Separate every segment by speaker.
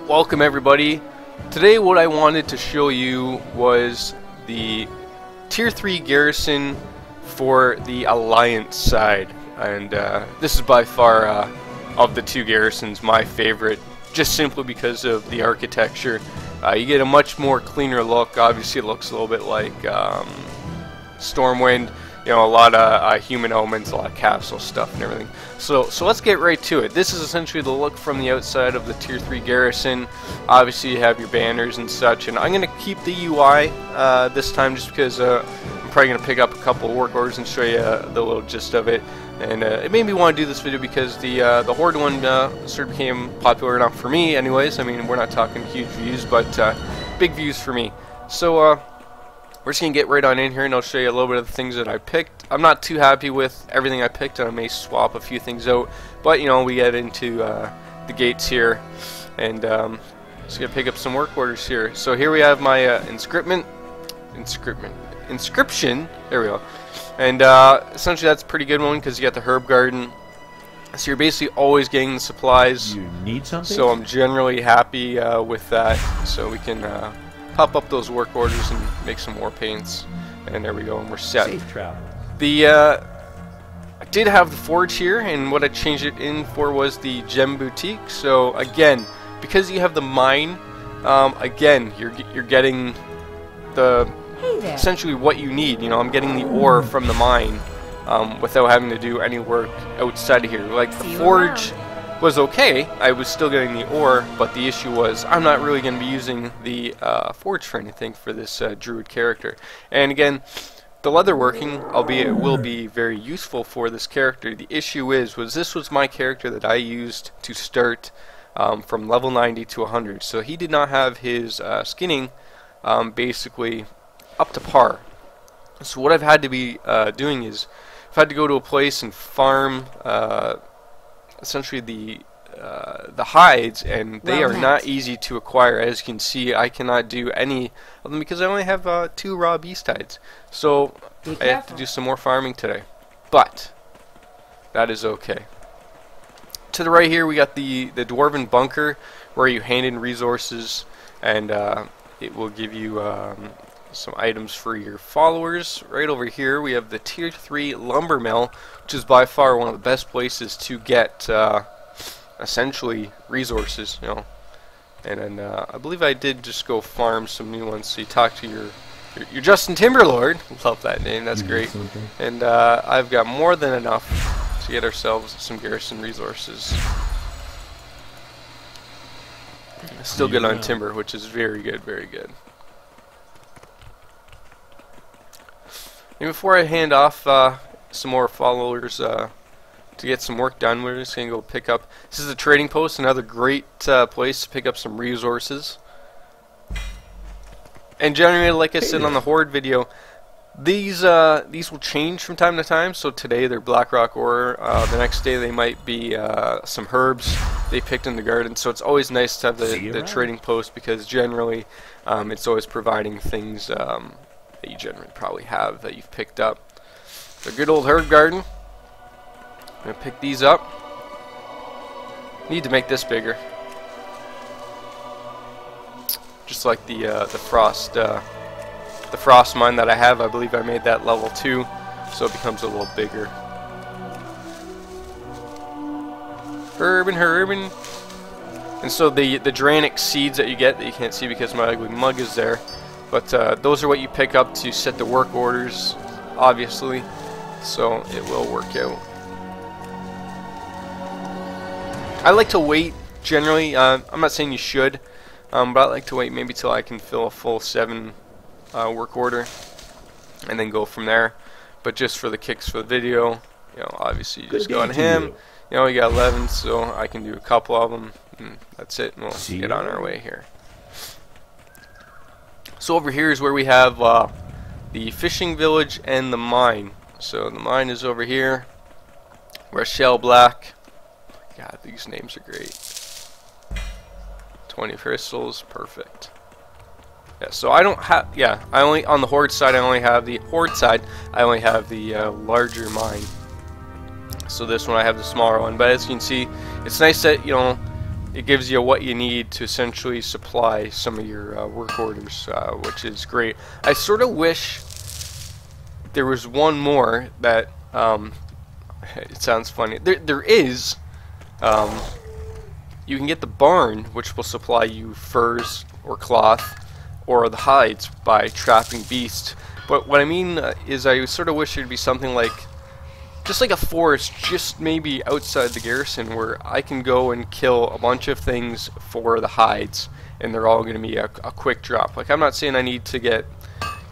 Speaker 1: Welcome everybody. Today what I wanted to show you was the tier 3 garrison for the Alliance side, and this is by far of the two garrisons my favorite, just simply because of the architecture. You get a much more cleaner look. Obviously it looks a little bit like Stormwind, you know, a lot of human elements, a lot of castle stuff and everything. So let's get right to it. This is essentially the look from the outside of the tier 3 garrison. Obviously you have your banners and such, and I'm going to keep the UI this time just because I'm probably going to pick up a couple of work orders and show you the little gist of it. And it made me want to do this video because the Horde one sort of became popular enough for me anyways. I mean, we're not talking huge views, but big views for me. So we're just going to get right on in here and I'll show you a little bit of the things that I picked. I'm not too happy with everything I picked, and I may swap a few things out. But, you know, we get into the gates here, and just going to pick up some work orders here. So here we have my inscription. There we go. And essentially that's a pretty good one because you got the herb garden. So you're basically always getting the supplies.
Speaker 2: You need something?
Speaker 1: So I'm generally happy with that. So we can pop up those work orders and make some more paints, and there we go, and we're set.
Speaker 2: Safe travel.
Speaker 1: I did have the forge here, and what I changed it in for was the gem boutique. So again, because you have the mine, again you're getting the essentially what you need. You know, I'm getting the ore from the mine without having to do any work outside of here. Like the forge was okay, I was still getting the ore, but the issue was I'm not really going to be using the forge for anything for this Druid character. And again, the leatherworking, albeit it will be very useful for this character. The issue was this was my character that I used to start from level 90 to 100, so he did not have his skinning basically up to par. So what I've had to be doing is I've had to go to a place and farm essentially the hides, and they are not easy to acquire. As you can see, I cannot do any of them because I only have 2 raw beast hides. So I have to do some more farming today, but that is okay. To the right here we got the Dwarven Bunker, where you hand in resources, and it will give you some items for your followers. Right over here we have the tier 3 lumber mill, which is by far one of the best places to get essentially resources, you know. And then I believe I did just go farm some new ones. So you talk to your Justin Timberlord, love that name, that's great. And I've got more than enough to get ourselves some garrison resources. Still good on timber, which is very good, very good. And before I hand off some more followers to get some work done, we're just going to go pick up. This is the trading post, another great place to pick up some resources. And generally, like I said on the Horde video, these will change from time to time. So today they're Blackrock ore. The next day they might be some herbs they picked in the garden. So it's always nice to have the trading post, because generally it's always providing things that you generally probably have that you've picked up. The good old herb garden. I'm gonna pick these up. Need to make this bigger, just like the frost mine that I have. I believe I made that level 2, so it becomes a little bigger. Herbin. And so the Dranic seeds that you get, that you can't see because my ugly mug is there, but those are what you pick up to set the work orders, obviously, so it will work out. I like to wait, generally. I'm not saying you should, but I like to wait maybe till I can fill a full 7 work order, and then go from there. But just for the kicks for the video, you know, obviously you just go on him. You know, we got 11, so I can do a couple of them, and that's it, and we'll get on our way here. So over here is where we have the fishing village and the mine. So the mine is over here. Rochelle Black. God, these names are great. 20 crystals, perfect. Yeah, so I don't have. Yeah, I only on the Horde side. I only have the larger mine. So this one I have the smaller one. But as you can see, it's nice that, you know, it gives you what you need to essentially supply some of your work orders, which is great. I sort of wish there was one more that, it sounds funny, there is, you can get the barn, which will supply you furs or cloth or the hides by trapping beasts. But what I mean is I sort of wish there'd be something like, just like a forest, just maybe outside the garrison, where I can go and kill a bunch of things for the hides, and they're all going to be a quick drop. Like, I'm not saying I need to get,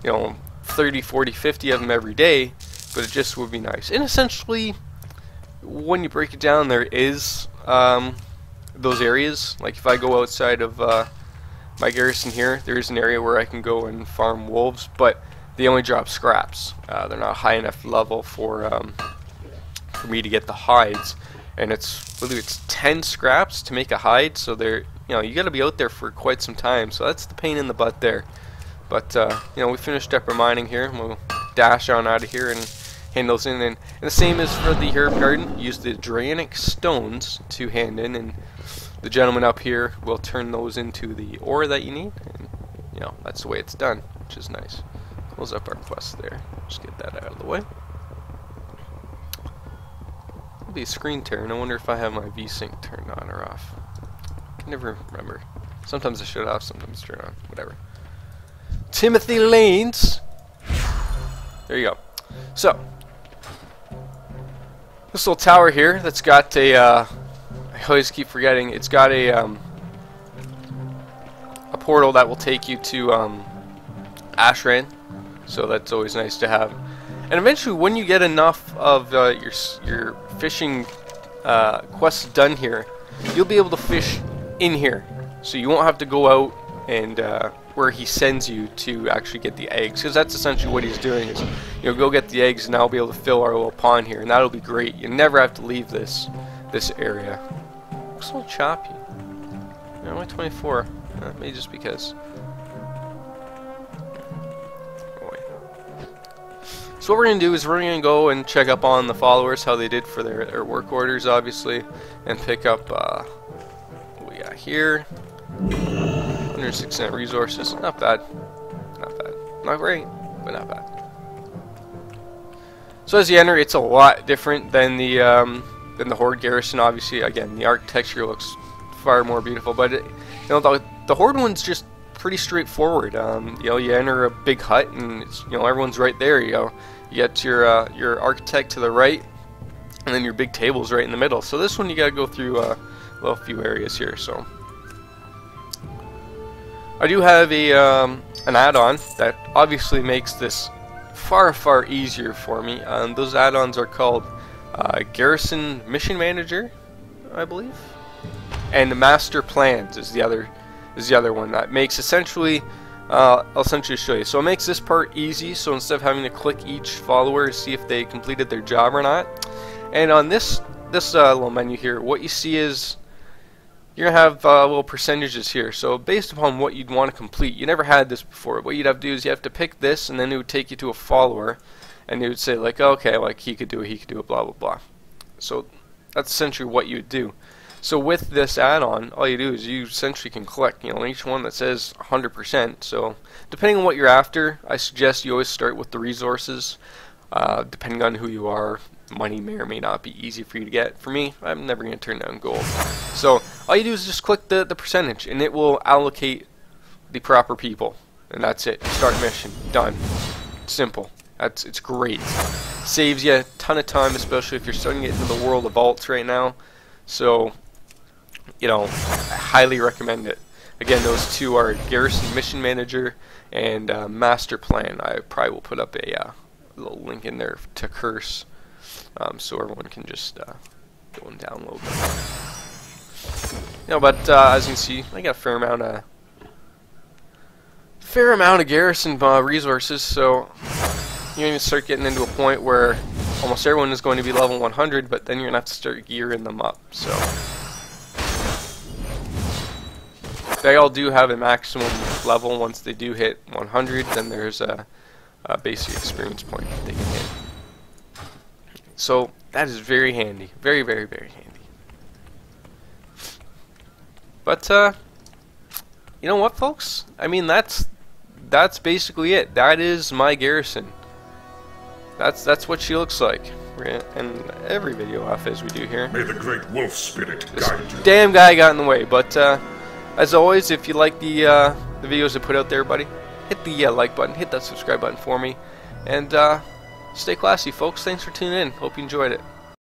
Speaker 1: you know, 30, 40, 50 of them every day, but it just would be nice. And essentially, when you break it down, there is those areas. Like, if I go outside of my garrison here, there is an area where I can go and farm wolves, but they only drop scraps. They're not high enough level for me to get the hides, and I believe it's 10 scraps to make a hide. So they're, you know, you got to be out there for quite some time. So that's the pain in the butt there. But you know, we finished up our mining here, and we'll dash on out of here and hand those in. And the same is for the herb garden. Use the Dranic stones to hand in, and the gentleman up here will turn those into the ore that you need. And you know, that's the way it's done, which is nice. Close up our quest there. Just get that out of the way. It'll be a screen tear, and I wonder if I have my VSync turned on or off. I can never remember. Sometimes I shut it off, sometimes turn on. Whatever. Timothy Lanes. There you go. So, this little tower here that's got a, I always keep forgetting, it's got a portal that will take you to Ashran. So that's always nice to have. And eventually, when you get enough of your fishing quests done here, you'll be able to fish in here. So you won't have to go out and where he sends you to actually get the eggs, because that's essentially what he's doing. Is, you know, go get the eggs, and I'll be able to fill our little pond here, and that'll be great. You never have to leave this area. Looks a little choppy. Yeah, I'm only 24. Maybe just because. So what we're going to do is we're going to go and check up on the followers, how they did for their work orders, obviously, and pick up what we got here. 106% resources. Not bad. Not bad. Not great, but not bad. So as you enter, it's a lot different than the Horde Garrison. Obviously, again, the architecture looks far more beautiful, but you know, the Horde one's just pretty straightforward. You know, you enter a big hut, and it's, you know, everyone's right there. You get your architect to the right, and then your big table's right in the middle. So this one you got to go through a few areas here. So I do have an add-on that obviously makes this far easier for me. Those add-ons are called Garrison Mission Manager, I believe, and Master Plans is the other one that makes essentially. I'll essentially show you. So it makes this part easy. So instead of having to click each follower to see if they completed their job or not, and on this little menu here, what you see is you're gonna have little percentages here. So based upon what you'd want to complete, you never had this before. What you'd have to do is you have to pick this, and then it would take you to a follower, and it would say like, okay, like he could do it, blah blah blah. So that's essentially what you would do. So with this add-on, all you do is you essentially can click, you know, on each one that says 100%. So depending on what you're after, I suggest you always start with the resources. Depending on who you are, money may or may not be easy for you to get. For me, I'm never going to turn down gold. So all you do is just click the percentage, and it will allocate the proper people. And that's it. Start mission. Done. Simple. It's great. Saves you a ton of time, especially if you're starting to get into the world of alts right now. So, you know, I highly recommend it. Again, those two are Garrison Mission Manager and Master Plan. I probably will put up a little link in there to Curse, so everyone can just go and download them. You know, but as you can see, I got a fair amount of Garrison resources. So you're going to start getting into a point where almost everyone is going to be level 100, but then you're going to have to start gearing them up. So they all do have a maximum level. Once they do hit 100, then there's a basic experience point that they can hit. So that is very handy. Very handy. But you know what, folks? I mean, that's basically it. That is my Garrison. That's what she looks like. And every video off as we do here.
Speaker 2: May the great wolf spirit guide you.
Speaker 1: Damn guy got in the way. But as always, if you like the videos I put out there, buddy, hit the like button, hit that subscribe button for me, and stay classy, folks. Thanks for tuning in. Hope you enjoyed it.